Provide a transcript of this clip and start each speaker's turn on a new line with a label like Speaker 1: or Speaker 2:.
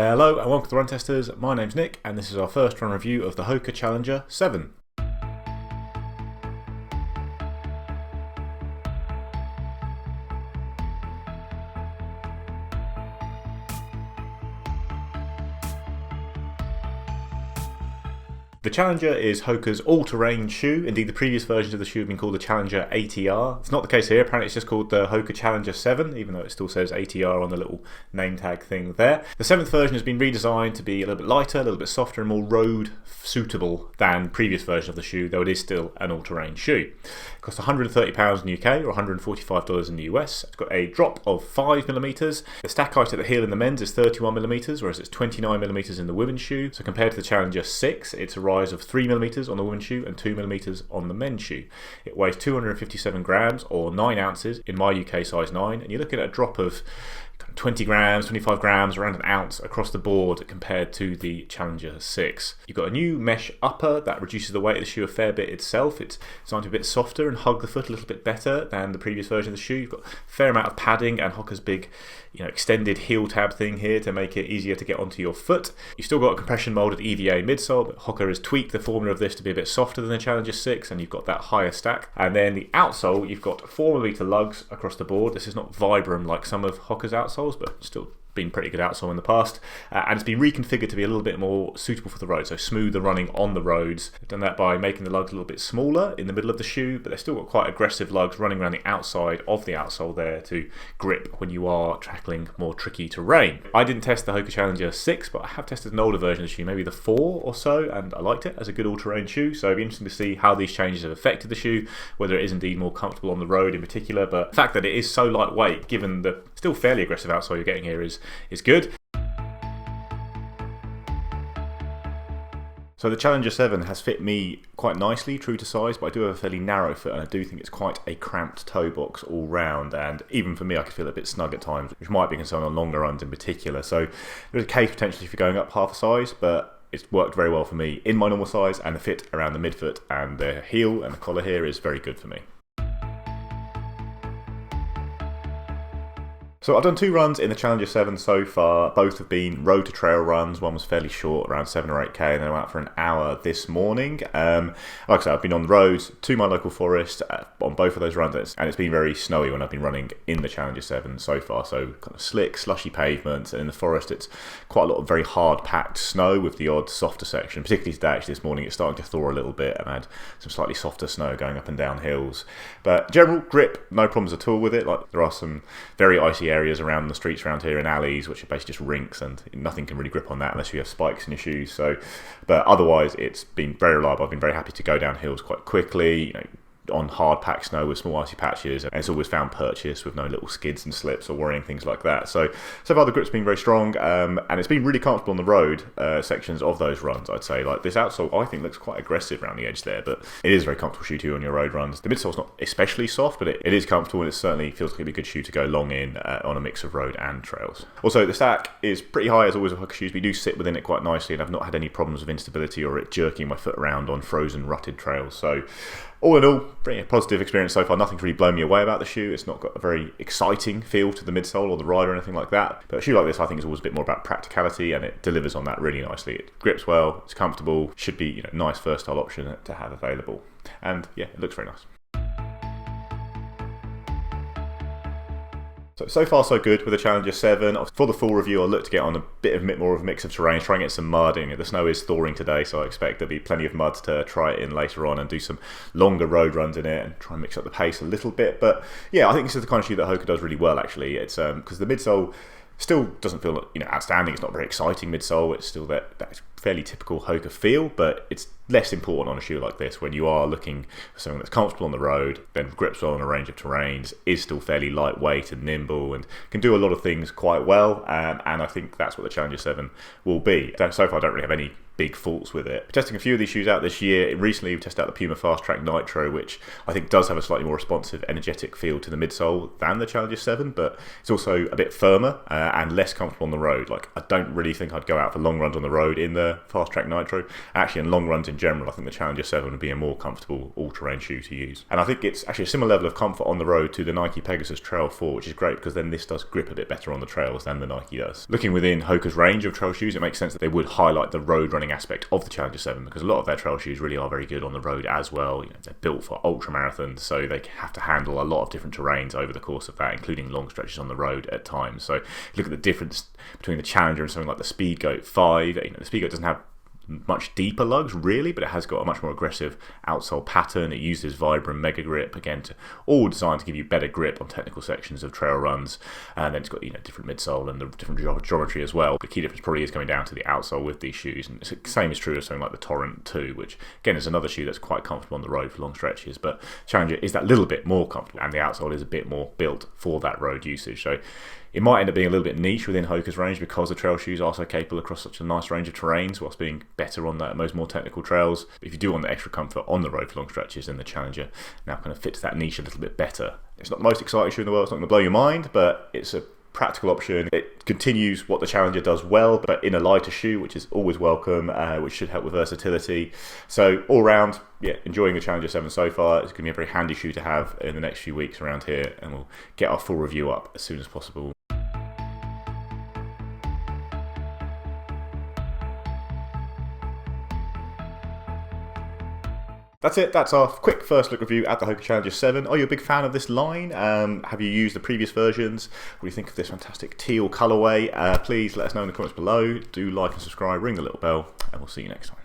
Speaker 1: Hello and welcome to the Run Testers. My name's Nick and this is our first run review of the Hoka Challenger 7. The Challenger is Hoka's all-terrain shoe. Indeed, the previous versions of the shoe have been called the Challenger ATR. It's not the case here. Apparently it's just called the Hoka Challenger 7, even though it still says ATR on the little name tag thing there. The 7th version has been redesigned to be a little bit lighter, a little bit softer and more road suitable than previous version of the shoe, though it is still an all-terrain shoe. It costs £130 in the UK or $145 in the US. It's got a drop of 5mm. The stack height at the heel in the men's is 31mm, whereas it's 29mm in the women's shoe. So compared to the Challenger 6, it's a rise of 3mm on the women's shoe and 2mm on the men's shoe. It weighs 257 grams or 9 ounces in my UK size 9, and you're looking at a drop of 20 grams, 25 grams, around an ounce across the board compared to the Challenger 6. You've got a new mesh upper that reduces the weight of the shoe a fair bit itself. It's designed to be a bit softer and hug the foot a little bit better than the previous version of the shoe. You've got a fair amount of padding and Hoka's big extended heel tab thing here to make it easier to get onto your foot. You've still got a compression molded EVA midsole, but Hoka has tweaked the formula of this to be a bit softer than the Challenger 6, and you've got that higher stack. And then the outsole, you've got 4mm lugs across the board. This is not Vibram like some of Hoka's outsoles, but still been pretty good outsole in the past, and it's been reconfigured to be a little bit more suitable for the road, so smoother running on the roads. They've done that by making the lugs a little bit smaller in the middle of the shoe, but they've still got quite aggressive lugs running around the outside of the outsole there to grip when you are tackling more tricky terrain. I didn't test the Hoka Challenger 6, but I have tested an older version of the shoe, maybe the 4 or so, and I liked it as a good all-terrain shoe, so it'd be interesting to see how these changes have affected the shoe, whether it is indeed more comfortable on the road in particular. But the fact that it is so lightweight, given the still fairly aggressive outsole you're getting here, is good. So the Challenger 7 has fit me quite nicely, true to size, but I do have a fairly narrow foot, and I do think it's quite a cramped toe box all round, and even for me I could feel a bit snug at times, which might be a concern on longer runs in particular. So there's a case potentially for going up half a size, but it's worked very well for me in my normal size, and the fit around the midfoot and the heel and the collar here is very good for me. So I've done 2 runs in the Challenger 7 so far. Both have been road to trail runs. One was fairly short, around 7 or 8k, and then I went out for an hour this morning. Like I said, I've been on the roads to my local forest on both of those runs, and it's been very snowy when I've been running in the Challenger 7 so far. So kind of slick, slushy pavements, and in the forest it's quite a lot of very hard packed snow with the odd softer section. Particularly today, actually this morning, it's starting to thaw a little bit, and I had some slightly softer snow going up and down hills. But general grip, no problems at all with it. Like, there are some very icy areas around the streets around here in alleys which are basically just rinks, and nothing can really grip on that unless you have spikes in your shoes. So, but otherwise it's been very reliable. I've been very happy to go down hills quite quickly, on hard packed snow with small icy patches, and it's always found purchase with no little skids and slips or worrying things like that. So far the grip's been very strong, and it's been really comfortable on the road sections of those runs, I'd say. Like, this outsole I think looks quite aggressive around the edge there, but it is a very comfortable shoe to you on your road runs. The midsole's not especially soft, but it is comfortable, and it certainly feels like it'd be a good shoe to go long in on a mix of road and trails. Also, the stack is pretty high as always with Hoka shoes. We do sit within it quite nicely, and I've not had any problems of instability or it jerking my foot around on frozen rutted trails. So all in all, pretty positive experience so far. Nothing's really blown me away about the shoe. It's not got a very exciting feel to the midsole or the ride or anything like that. But a shoe like this I think is always a bit more about practicality, and it delivers on that really nicely. It grips well, it's comfortable, should be a nice versatile option to have available. And yeah, it looks very nice. So far so good with the Challenger 7. For the full review I'll look to get on a bit more of a mix of terrain, try and get some mud in. The snow is thawing today, so I expect there'll be plenty of mud to try it in later on and do some longer road runs in it and try and mix up the pace a little bit. But yeah, I think this is the kind of shoe that Hoka does really well actually. It's because the midsole still doesn't feel outstanding. It's not a very exciting midsole. It's still that fairly typical Hoka feel, but it's less important on a shoe like this when you are looking for something that's comfortable on the road, then grips well on a range of terrains, is still fairly lightweight and nimble, and can do a lot of things quite well. And I think that's what the Challenger 7 will be. So far I don't really have any big faults with it. Testing a few of these shoes out this year. Recently, we tested out the Puma Fast Track Nitro, which I think does have a slightly more responsive, energetic feel to the midsole than the Challenger 7, but it's also a bit firmer and less comfortable on the road. Like, I don't really think I'd go out for long runs on the road in the Fast Track Nitro. Actually, in long runs in general, I think the Challenger 7 would be a more comfortable all-terrain shoe to use. And I think it's actually a similar level of comfort on the road to the Nike Pegasus Trail 4, which is great because then this does grip a bit better on the trails than the Nike does. Looking within Hoka's range of trail shoes, it makes sense that they would highlight the road running aspect of the Challenger 7 because a lot of their trail shoes really are very good on the road as well. They're built for ultra marathons, so they have to handle a lot of different terrains over the course of that, including long stretches on the road at times. So look at the difference between the Challenger and something like the Speedgoat 5. The Speedgoat doesn't have much deeper lugs really, but it has got a much more aggressive outsole pattern. It uses Vibram Mega Grip, again, all designed to give you better grip on technical sections of trail runs. And then it's got different midsole and the different geometry as well. The key difference probably is coming down to the outsole with these shoes, and the same is true of something like the Torrent 2, which again is another shoe that's quite comfortable on the road for long stretches, but Challenger is that little bit more comfortable, and the outsole is a bit more built for that road usage. So it might end up being a little bit niche within Hoka's range because the trail shoes are so capable across such a nice range of terrains, whilst being better on those more technical trails. But if you do want the extra comfort on the road for long stretches, then the Challenger now kind of fits that niche a little bit better. It's not the most exciting shoe in the world, it's not going to blow your mind, but it's a practical option. It continues what the Challenger does well, but in a lighter shoe, which is always welcome, which should help with versatility. So all round, yeah, enjoying the Challenger 7 so far. It's going to be a very handy shoe to have in the next few weeks around here, and we'll get our full review up as soon as possible. That's it. That's our quick first look review at the Hoka Challenger 7. Are you a big fan of this line? Have you used the previous versions? What do you think of this fantastic teal colourway? Please let us know in the comments below. Do like and subscribe, ring the little bell, and we'll see you next time.